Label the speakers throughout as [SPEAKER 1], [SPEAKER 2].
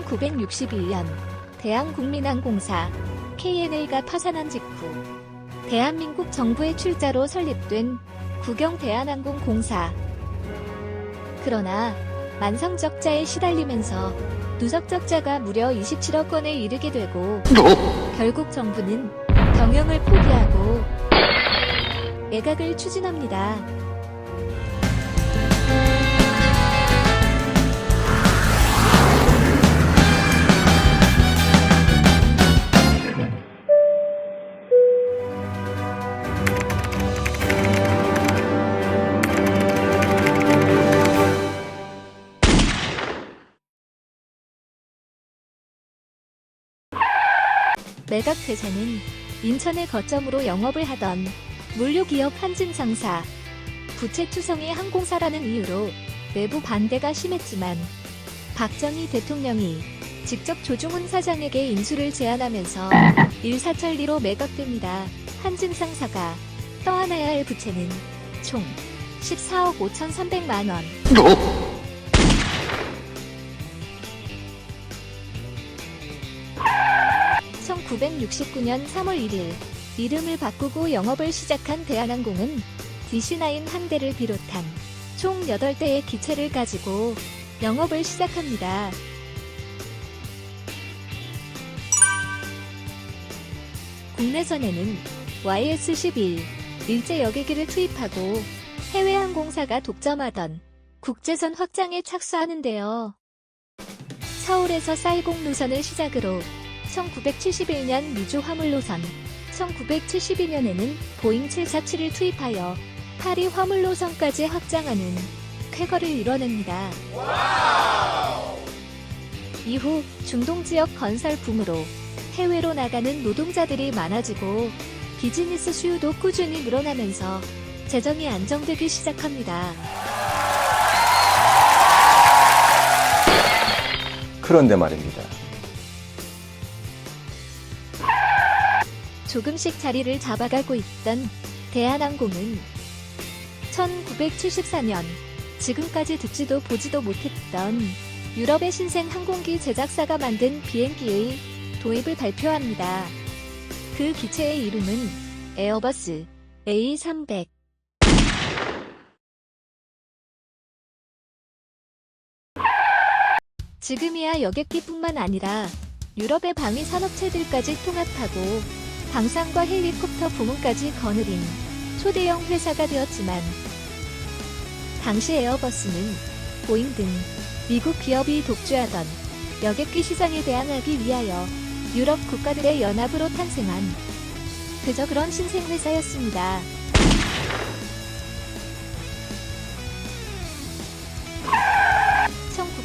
[SPEAKER 1] 1961년 대한국민항공사 KNA가 파산한 직후 대한민국 정부의 출자로 설립된 국영 대한항공공사. 그러나 만성적자에 시달리면서 누적적자가 무려 27억 원에 이르게 되고 결국 정부는 경영을 포기하고 매각을 추진합니다. 매각 회사는 인천을 거점으로 영업을 하던 물류기업 한진상사, 부채투성이 항공사라는 이유로 내부 반대가 심했지만 박정희 대통령이 직접 조중훈 사장에게 인수를 제안하면서 일사천리로 매각됩니다. 한진상사가 떠안아야 할 부채는 총 14억 5,300만 원. 1969년 3월 1일 이름을 바꾸고 영업을 시작한 대한항공은 DC9 한 대를 비롯한 총 8대의 기체를 가지고 영업을 시작합니다. 국내선에는 YS-11 일제 여객기를 투입하고 해외 항공사가 독점하던 국제선 확장에 착수하는데요. 서울에서 사이공 노선을 시작으로 1971년 미주 화물 노선, 1972년에는 보잉 747을 투입하여 파리 화물 노선까지 확장하는 쾌거를 이뤄냅니다. 이후 중동 지역 건설 붐으로 해외로 나가는 노동자들이 많아지고 비즈니스 수요도 꾸준히 늘어나면서 재정이 안정되기 시작합니다.
[SPEAKER 2] 그런데 말입니다.
[SPEAKER 1] 조금씩 자리를 잡아가고 있던 대한항공은 1974년 지금까지 듣지도 보지도 못했던 유럽의 신생 항공기 제작사가 만든 비행기의 도입을 발표합니다. 그 기체의 이름은 에어버스 A300. 지금이야 여객기뿐만 아니라 유럽의 방위 산업체들까지 통합하고 방산과 헬리콥터 부문까지 거느린 초대형 회사가 되었지만 당시 에어버스는 보잉 등 미국 기업이 독주하던 여객기 시장에 대항하기 위하여 유럽 국가들의 연합으로 탄생한 그저 그런 신생회사였습니다.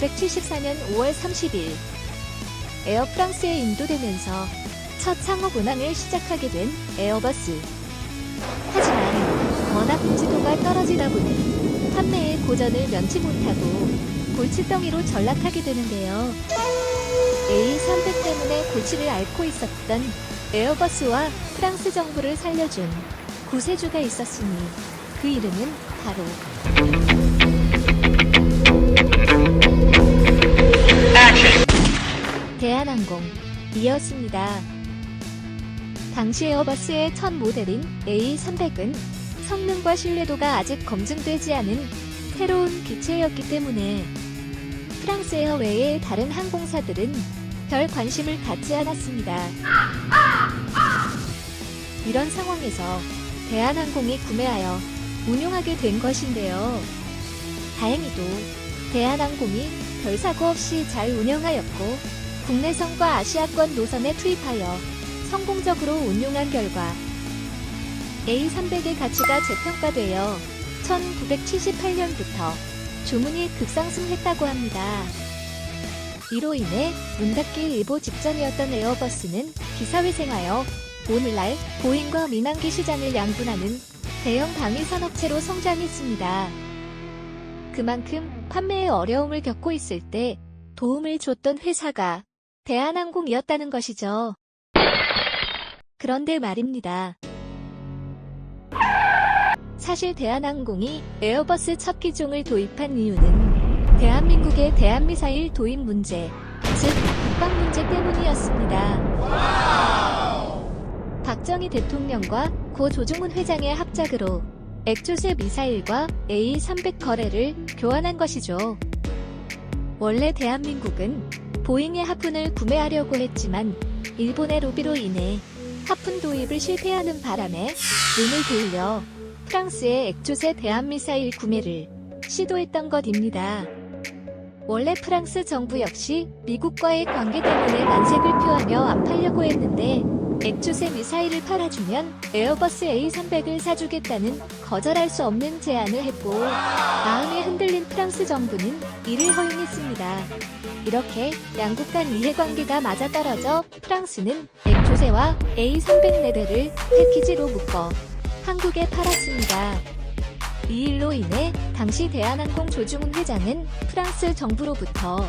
[SPEAKER 1] (1974년 5월 30일) 에어프랑스에 인도되면서 첫 상업 운항을 시작하게 된 에어버스. 하지만 워낙 인지도가 떨어지다 보니 판매의 고전을 면치 못하고 골칫덩이로 전락하게 되는데요. A300 때문에 골치를 앓고 있었던 에어버스와 프랑스 정부를 살려준 구세주가 있었으니 그 이름은 바로 대한항공이었습니다. 당시 에어버스의 첫 모델인 A300은 성능과 신뢰도가 아직 검증되지 않은 새로운 기체였기 때문에 프랑스 에어 외의 다른 항공사들은 별 관심을 갖지 않았습니다. 이런 상황에서 대한항공이 구매하여 운용하게 된 것인데요. 다행히도 대한항공이 별 사고 없이 잘 운영하였고 국내선과 아시아권 노선에 투입하여 성공적으로 운용한 결과 A300의 가치가 재평가되어 1978년부터 주문이 급상승했다고 합니다. 이로 인해 문 닫기 일보 직전이었던 에어버스는 기사회생하여 오늘날 보잉과 민항기 시장을 양분하는 대형 방위산업체로 성장했습니다. 그만큼 판매에 어려움을 겪고 있을 때 도움을 줬던 회사가 대한항공이었다는 것이죠. 그런데 말입니다. 사실 대한항공이 에어버스 첫 기종을 도입한 이유는 대한민국의 대한미사일 도입 문제, 즉 국방 문제 때문이었습니다. 박정희 대통령과 고 조중훈 회장의 합작으로 액조세 미사일과 A-300 거래를 교환한 것이죠. 원래 대한민국은 보잉의 하푼을 구매하려고 했지만 일본의 로비로 인해 하푼 도입을 실패하는 바람에 눈을 돌려 프랑스의 액조세 대한미사일 구매를 시도했던 것입니다. 원래 프랑스 정부 역시 미국과의 관계 때문에 난색을 표하며 안 팔려고 했는데 액조세 미사일을 팔아주면 에어버스 A300을 사주겠다는 거절할 수 없는 제안을 했고 마음이 흔들린 프랑스 정부는 이를 허용했습니다. 이렇게 양국 간 이해관계가 맞아떨어져 프랑스는 액조세와 A300 4대를 패키지로 묶어 한국에 팔았습니다. 이 일로 인해 당시 대한항공 조중훈 회장은 프랑스 정부로부터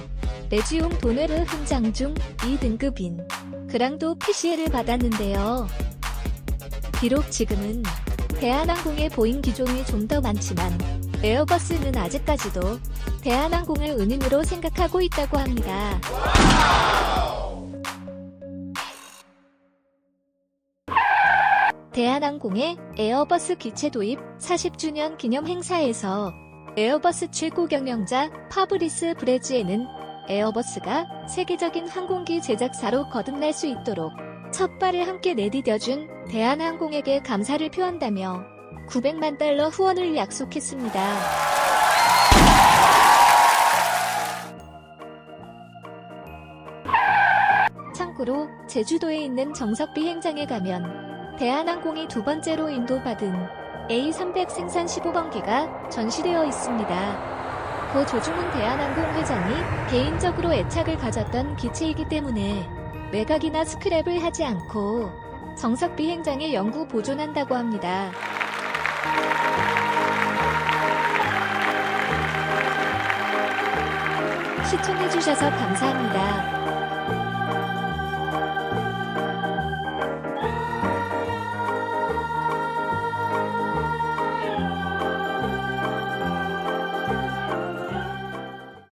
[SPEAKER 1] 레지움 도네르 훈장 중 2등급인 그랑도 피시에를 받았는데요. 비록 지금은 대한항공의 보잉 기종이 좀 더 많지만 에어버스는 아직까지도 대한항공을 은인으로 생각하고 있다고 합니다. 대한항공의 에어버스 기체 도입 40주년 기념 행사에서 에어버스 최고 경영자 파브리스 브레지에는 에어버스가 세계적인 항공기 제작사로 거듭날 수 있도록 첫 발을 함께 내디뎌준 대한항공에게 감사를 표한다며 $900만 후원을 약속했습니다. 참고로 제주도에 있는 정석비 행장에 가면 대한항공이 두 번째로 인도받은 A300 생산 15번기가 전시되어 있습니다. 고 조중훈 대한항공 회장이 개인적으로 애착을 가졌던 기체이기 때문에 매각이나 스크랩을 하지 않고 정석비 행장에 영구 보존한다고 합니다. 시청해주셔서 감사합니다.